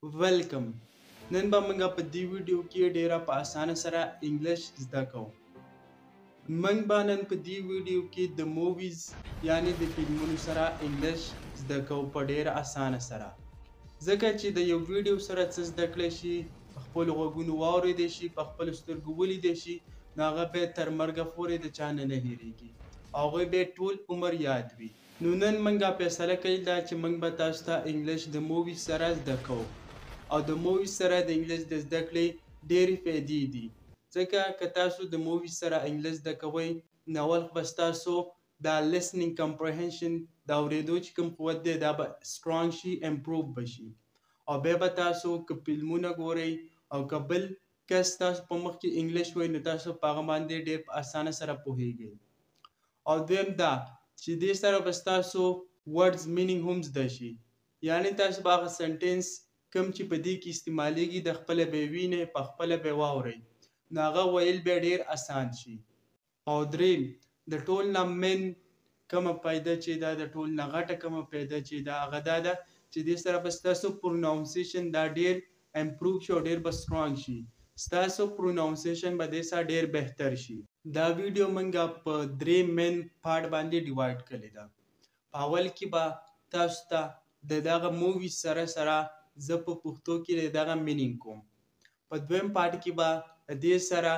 ویلکم. نن به موږ په دې ویډیو کې ډیره په اسانه سره انګلیش زده کوو. موږ به نن په دې ویډیو کې د موویز یعنی د فلمونو سره انګلیش زده کوو په ډیره اسانه سره. ځکه چې د یو ویډیو سره څه زده کړی شي، په خپلو غوږونو واورېدی شي، په خپلو سترګو ولیدی شي، نو هغه بیا تر مرګه پورې د چا نه هېرېږي او هغوی بیا ټول عمر یاد وي. نو نن موږ فیصله کړې ده چې موږ به تاسو ته انګلیش د موویز سره زده کوو او د موویز سره د انګلیش د زده کړې ډېرې فایدې دي. ځکه که تاسو د موویز سره انګلیش زده کوئ، نو اول خو به ستاسو دا listening comprehension د اورېدو چې کوم قوت دی دا به strong شي، امپروو به شي. او بیا به تاسو که فلمونه ګورئ او که بل کس تاسو په مخ کې انګلیش وایي، نو تاسو په هغه باندې ډېر په اسانه سره پوهیږئ. او دویم دا چې دې سره به ستاسو words meaning هم زده شي، یعنی تاسو به هغه سنټینس کوم چې په دې کې استعمالیږي د خپله به یې وینئ، په خپله به یې واورئ، نو هغه ویل بیا ډېر اسان شي. او دریم د ټول نه مین کومه فایده چې دا د ټول نه غټه کومه فایده چې دا هغه دا ده چې دې سره به ستاسو پروناونسیشن دا ډېر امپروو شي او ډېر به سترانګ شي. ستاسو پروناونسیشن به دې سره ډېر بهتر شي. دا ویډیو موږ په درې مین پارټ باندې ډیوایډ کړې ده. په اول کې به تاسو ته د دغه مووي سره سره زه په پښتو کې د دغه مینینګ کوم. په دویم پارټ کې به دې سره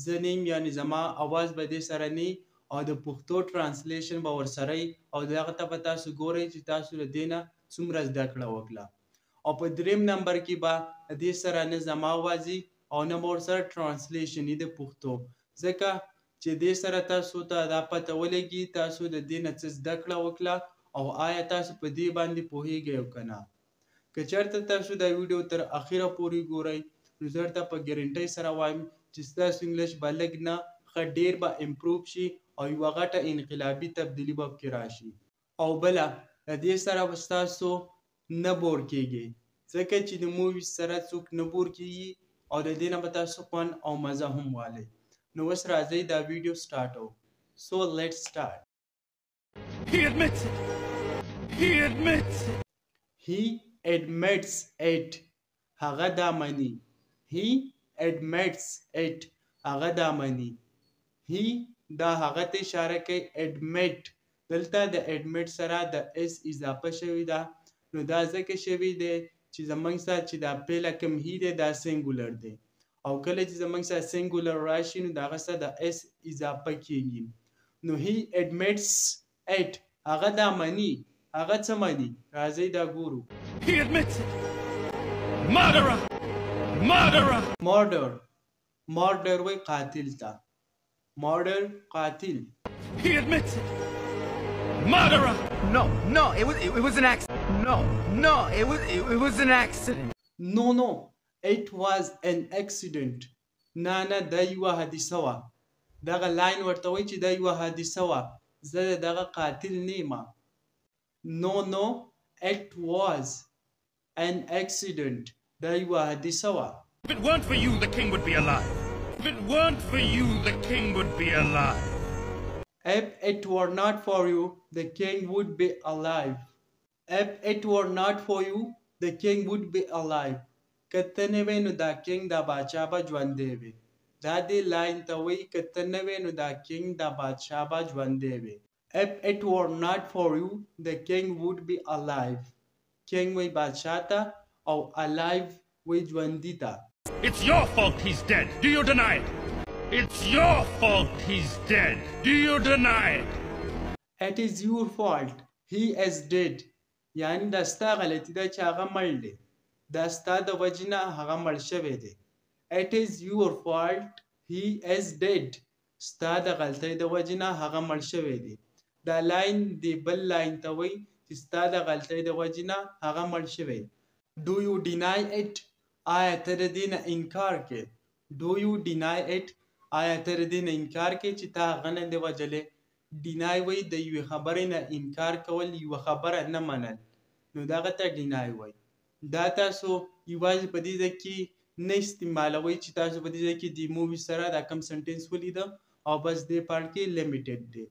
زه نیم یعنی زما اواز به دې سره نی او د پښتو ټرانسلیشن به ورسره وي او دغه ته به تاسو ګورئ چې تاسو له دې نه څومره زده کړه وکړه. او په دریم نمبر کې به دې سره نه زما اواز او نه به ورسره ټرانسلیشن وي د پښتو، ځکه چې دې سره تاسو ته دا پته ولګي تاسو د دې نه څه زده کړه وکړه او آیا تاسو په دې باندې پوهیږئ او که نه. که چېرته تاسو دا ویډیو تر اخره پورې ګورئ، نو زه درته په ګارنټۍ سره وایم چې ستاسو انګلیش به لږ نه ښه ډېر به امپروو شي او یوه غټه انقلابي تبدیلي به پکې راشي. او بله د دې سره به ستاسو نه بور کیږي، ځکه چې د موویز سره څوک نه بور کیږي او د دې نه به تاسو خوند او مزه هم والئ. نو اوس راځئ دا ویډیو سټارټو. So let's start. He admits it. He admits it. He admits it. هغه دا مني. He admits it. هغه دا مني. He دا هغه ته اشاره کوي admit. دلته د admit سره د اس اضافه شوې ده، نو دا ځکه شوې دی چې زموږ سره چې دا پیله کوم هی دی دا سینګولر دی او کله چې زموږ سره سینګولر راشي نو د هغه سره د اس اضافه کیږي. نو he admits it. هغه دا مني. هغه څه مني؟ راځئ دا ګورو. He admits it. Murderer. Murderer. Murder. Murder وای قاتل ته. Murder قاتل. He admits it. Murderer. No, it was an accident. No, it was an accident. No, it was an accident. نه دا یوه حادثه وه. دغه لاین ورته وایي چې دا یوه حادثه وه، زه د دغه قاتل نه یم. No, it was an accident. دا یوه حادثه وه. If it weren't for you, the king would be alive. If it weren't for you, the king would be alive. If it were not for you, the king would be alive. If it were not for you, the king would be alive. که ته نه وې نو دا کینګ دا بادشاه به ژوندی وي. دا دې لاین ته وایي که ته نه وې نو دا کینګ دا بادشاه به ژوندی وي. If it were not for you, the king would be alive. کینګ وایي بادشاه ته او alive وایي ژوندي ته. It's your fault he's dead. Do you deny it? It's your fault he's dead. Do you deny it? It is your fault. He is dead. یعنی دا ستا غلطي ده چې هغه مړ دی. دا ستا د وجې نه هغه مړ شوی دی. It is your fault. He is dead. ستا د غلطۍ د وجې نه هغه مړ شوی دی. دا لاین دی بل لاین ته وایي چې ستا د غلطۍ د وجې نه هغه مړ شوی. Do you deny it? آیا ته د دې نه انکار کوې؟ Do you deny it? آیا ته د دې نه انکار کوې چې تا هغه نه دی وژلی؟ ډینای وایي د یوې خبرې نه انکار کول، یوه خبره نه منل، نو دغه ته ډینای وایي. دا تاسو یوازې په دې ځای کې نه استعمالوئ چې تاسو په دې ځای کې د مووي سره دا کم سنټینس ولیده او بس دې پارټ کې لیمیټډ دی،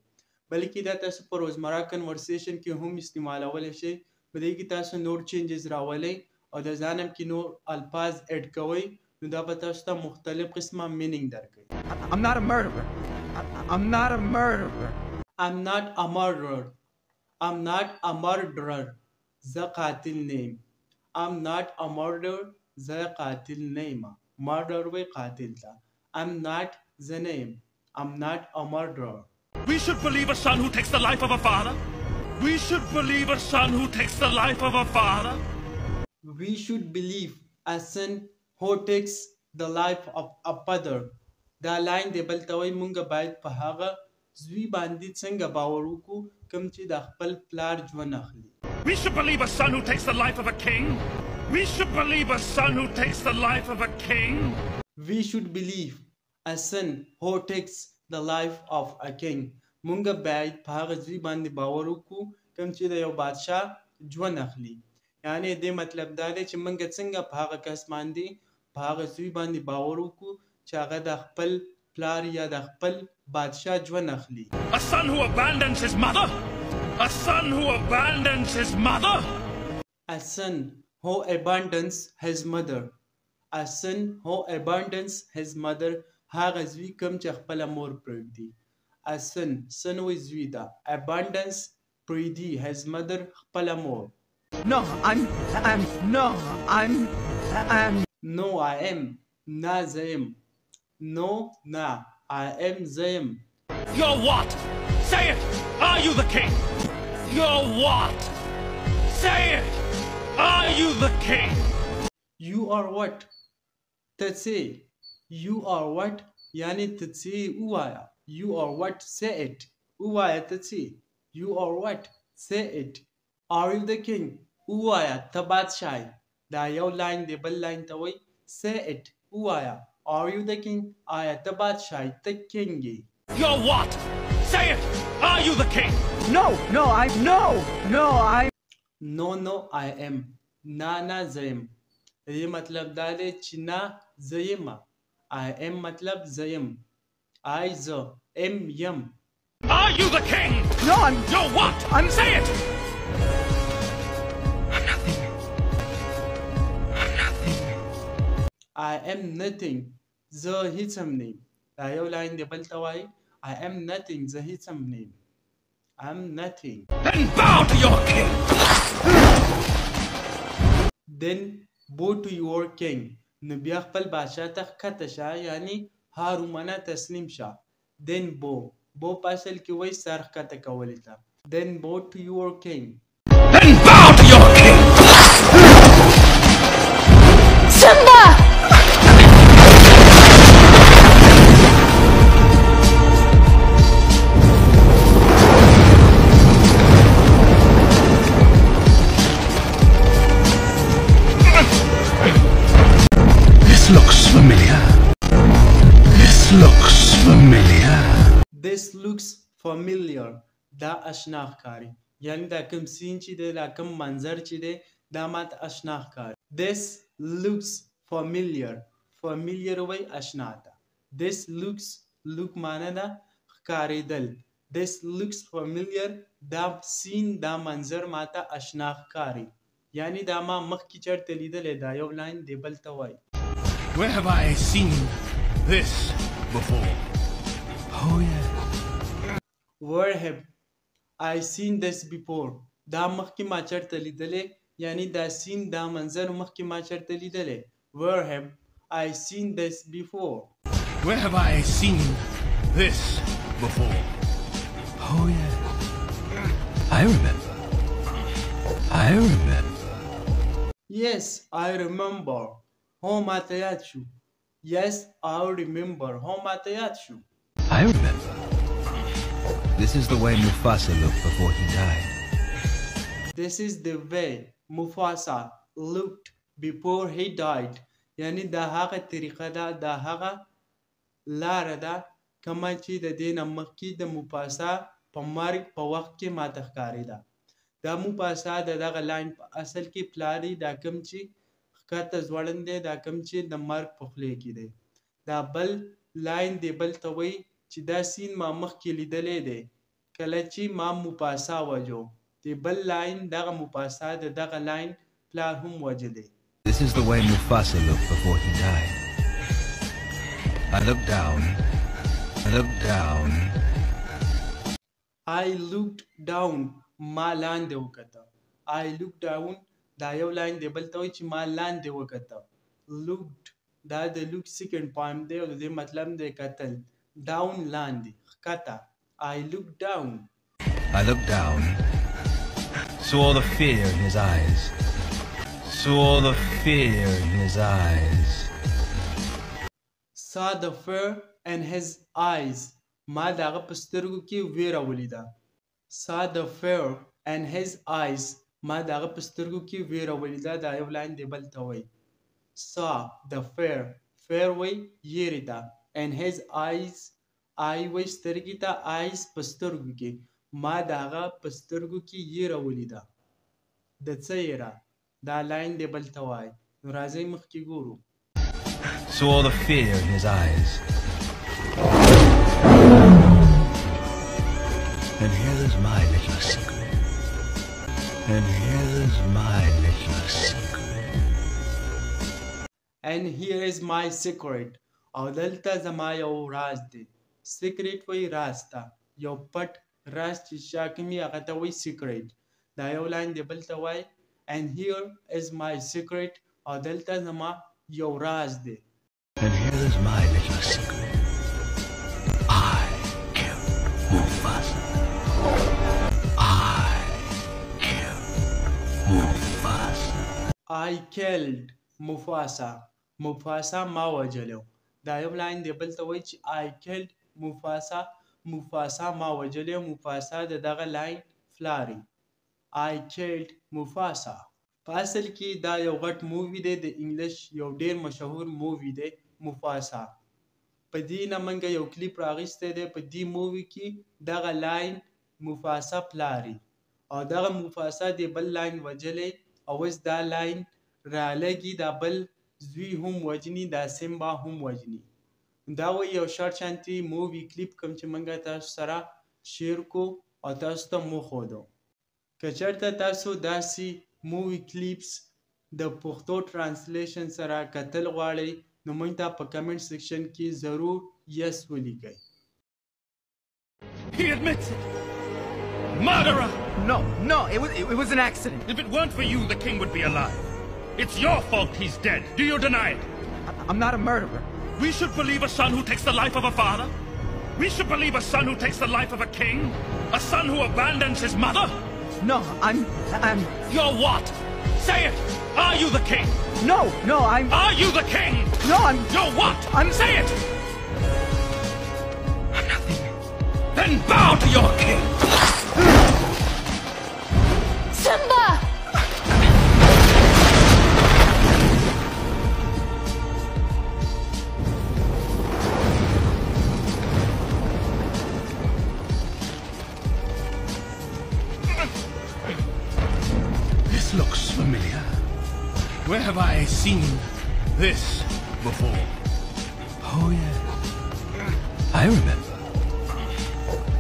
بلکې دا تاسو په روزمره کنورسیشن کې هم استعمالولی شئ. په دې کې تاسو نور چینجز راولئ او د ځانم کې نور الفاظ اډ کوئ نو دا به تاسو ته مختلف قسمه مینینګ درکوي. I'm not a murderer. I'm not a murderer. I'm not a murderer. I'm not a murderer. زه قاتل نیم. I'm not a murderer. زه قاتل نیم. Murder وی قاتل تا. I'm not زه نیم. I'm not a murderer. We should believe a son who takes the life of a father. We should believe a son who takes the life of a father. We should believe a son who takes the life of a father. دا لاین دی بل ته وایي مونږ باید په هغه زوی باندې څنګه باور وکړو کوم چې د خپل پلار ژوند اخلي. We should believe a son who takes the life of a king. We should believe a son who takes the life of a king. We should believe a son who takes the life of a king. مونږ باید په هغه زوی باندې باور وکړو کوم چې د یو بادشاه ژوند اخلي. یعنی دې مطلب دا دی چې مونږ څنګه په هغه کس باندې په هغه زوی باندې باور وکړو چې هغه د خپل پلار یا د خپل بادشاه ژوند اخلي. A son who abandons his mother. A son who abandons his mother. A son who abandons his mother. A son who abandons his mother. هغه زوی کوم چې خپل مور پرېږدي. A son وی زوی ده. Abandons پرېږدي his mother خپل مور. No, I'm. No, I am. Na زیم. No, na. I am زیم. You're what? Say it! Are you the king? You're what? Say it! Are you the king? You are what? تڅې. You are what? یعنی تڅې ووایه. You are what? Say it. ووایه تڅې. You are what? Say it. Are you the king? ووایه ته بادشاه. دا یو لاین دی بل لاین ته وایي Say it. ووایه. Are you the king? آیا ته بادشاه ته king یې. You're what? Say it! Are you the king? No, I am. نه زیم. دې مطلب دا دی چې نه زه یم. I am مطلب زه یم. I زه am یم. Are you the king? No, I'm. You're what? Say it! I'm nothing. I am nothing. زه هیڅ هم نیم. دا یو لاین دی بل ته وایي I am nothing. زه هیڅ هم نیم. I'm nothing. Then bow to your king! Then bow to your king. نو بیا خپل بادشاه ته ښکته شه یعنی هارومنه تسلیم شه. Then bow. bow په اصل کې وایي سر ښکته کولو ته. Then bow to your king. Then bow to your king! Simba! This looks familiar. This looks familiar. This looks familiar. دا اشنا ښکاري. یعنی دا کوم سین چې دی دا کوم منظر چې دی دا ماته اشنا ښکاري. This looks familiar. Familiar وایي اشنا ته. This looks look معنی ده ښکارېدل. This looks familiar. دا سین دا منظر ماته اشنا ښکاري. یعنی دا ما مخکې چېرته لیدلی دا یو لاین دی بل ته وایي. Where have I seen this before? Oh yeah. Where have I seen this before? دا مخکې ما چېرته لیدلی یعنی دا سین دا منظر مخکې ما چېرته لیدلی. Where have I seen this before? Where have I seen this before? Oh yeah. I remember. Yes, I remember. هو ماته یاد شو. Yes, I remember. هو ماته یاد شو. I remember. This is the way Mufasa looked before he died. This is the way Mufasa looked before he died. یعنی دا هغه طریقه ده دا هغه لاره ده کومه چې د دې نه مخکې د مفاسا په مرګ په وخت کې ماته ښکارېده. دا مفاسا د دغه لاین په اصل کې پلار دی دا کوم چې ښکته ځوړند دی دا کوم چې د مرګ په خولې کې دی. دا بل لاین دی بل ته وایي چې دا سین ما مخکې لیدلی دی کله چې ما مفاسا وژو. د بل لاین دغه مفاسا د دغه لاین پلار هم وژلی. This is the way Mufasa looked before he died. I looked down. I looked down. I looked down. ما لاندې وکته. I looked down دا یو لاین دی بل ته وایي چې ما لاندې وکته. Looked دا د look second form دی او د دې مطلب دی کتل. Down لاندې ښکته. I looked down. I looked down. Saw the fear in his eyes. Saw the fear in his eyes. Saw the fear in his eyes. ما د هغه په سترګو کې ویره ولیده. Saw the fear in his eyes. ما د هغه په سترګو کې ویره ولیده. دا یو لاین دی بل ته وایي. Saw the fear. Fear وایي یېرې ته. In his eyes. I وایي سترګې ته. eyes په سترګو کې. ما د هغه په سترګو کې یېره ولیده. د څه یېره؟ دا لاین دی بل ته وایي. نو راځئ مخکې ګورو. Saw the fear in his eyes. And here's my little secret. And here's my little secret. And here is my secret. او دلته زما یو راز دی. secret وایي راز ته. یو پټ راز چې شا کې مې هغه ته وایي secret. دا یو لاین دی بل ته وایي. And here is my secret. او دلته زما یو راز دی. And here's my little secret. I killed Mufasa. I killed Mufasa. I killed Mufasa. Mufasa ما وجلو. دا یو لاین دی بل ته وایي چې I killed Mufasa. Mufasa ما وجلو. Mufasa د دغه لاین فلاري. I killed Mufasa. په اصل کې دا یو غټ مووي دی د انګلیش یو ډیر مشهور مووي دی Mufasa. په دې نه موږ یو کلیپ راغیستی دی. په دې مووي کې دغه لاین Mufasa پلاري او دغه Mufasa دی بل لاین وجلی او اوس دا لاین رالګي دا بل زوی هم وجني دا سیمبا هم وجني. دا وایي یو شارټ شانتي مووي کلیپ کوم چې موږ تاسو سره شیر کو او تاسو ته وښودو. که چېرته تاسو داسې مووي کلیپس د پښتو ټرانسلیشن سره کتل غواړئ نو موږ ته په کمنټ سیکشن کې ضرور یس ولیکئ. He admits it. Murderer! No, it was an accident. If it weren't for you, the king would be alive. It's your fault he's dead. Do you deny it? I'm not a murderer. We should believe a son who takes the life of a father? We should believe a son who takes the life of a king? A son who abandons his mother? No, I'm... You're what? Say it! Are you the king? No, I'm... Are you the king? No, I'm... You're what? Say it! I'm nothing. Then bow to your king! Simba! This looks familiar. Where have I seen this before? Oh, yeah. I remember.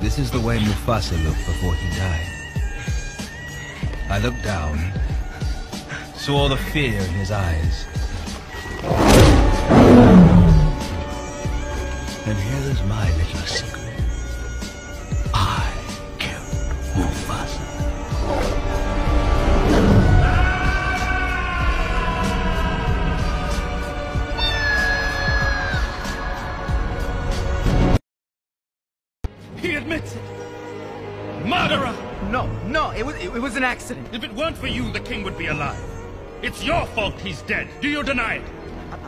This is the way Mufasa looked before he died. I looked down. Saw the fear in his eyes. And here's my little secret. I killed Mufasa. He admits it. Murderer! No, it was an accident. If it weren't for you, the king would be alive. It's your fault he's dead. Do you deny it?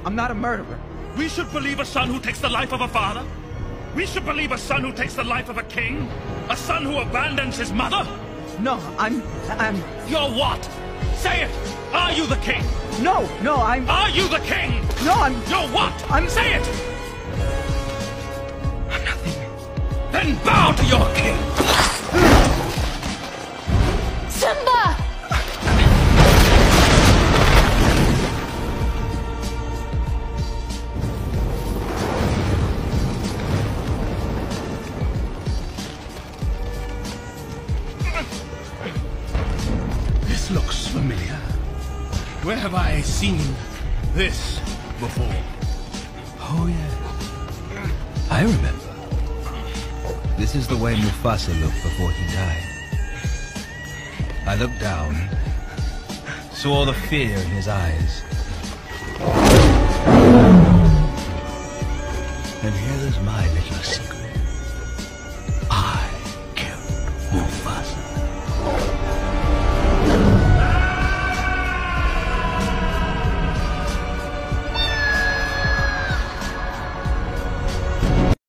I'm not a murderer. We should believe a son who takes the life of a father? We should believe a son who takes the life of a king? A son who abandons his mother? No, I'm... You're what? Say it! Are you the king? No, I'm... Are you the king? No, I'm... You're what? Say it! I'm nothing. Then bow to your king! Simba! This looks familiar. Where have I seen this before? Oh, yeah. I remember. This is the way Mufasa looked before he died. I looked down, saw the fear in his eyes. And here is my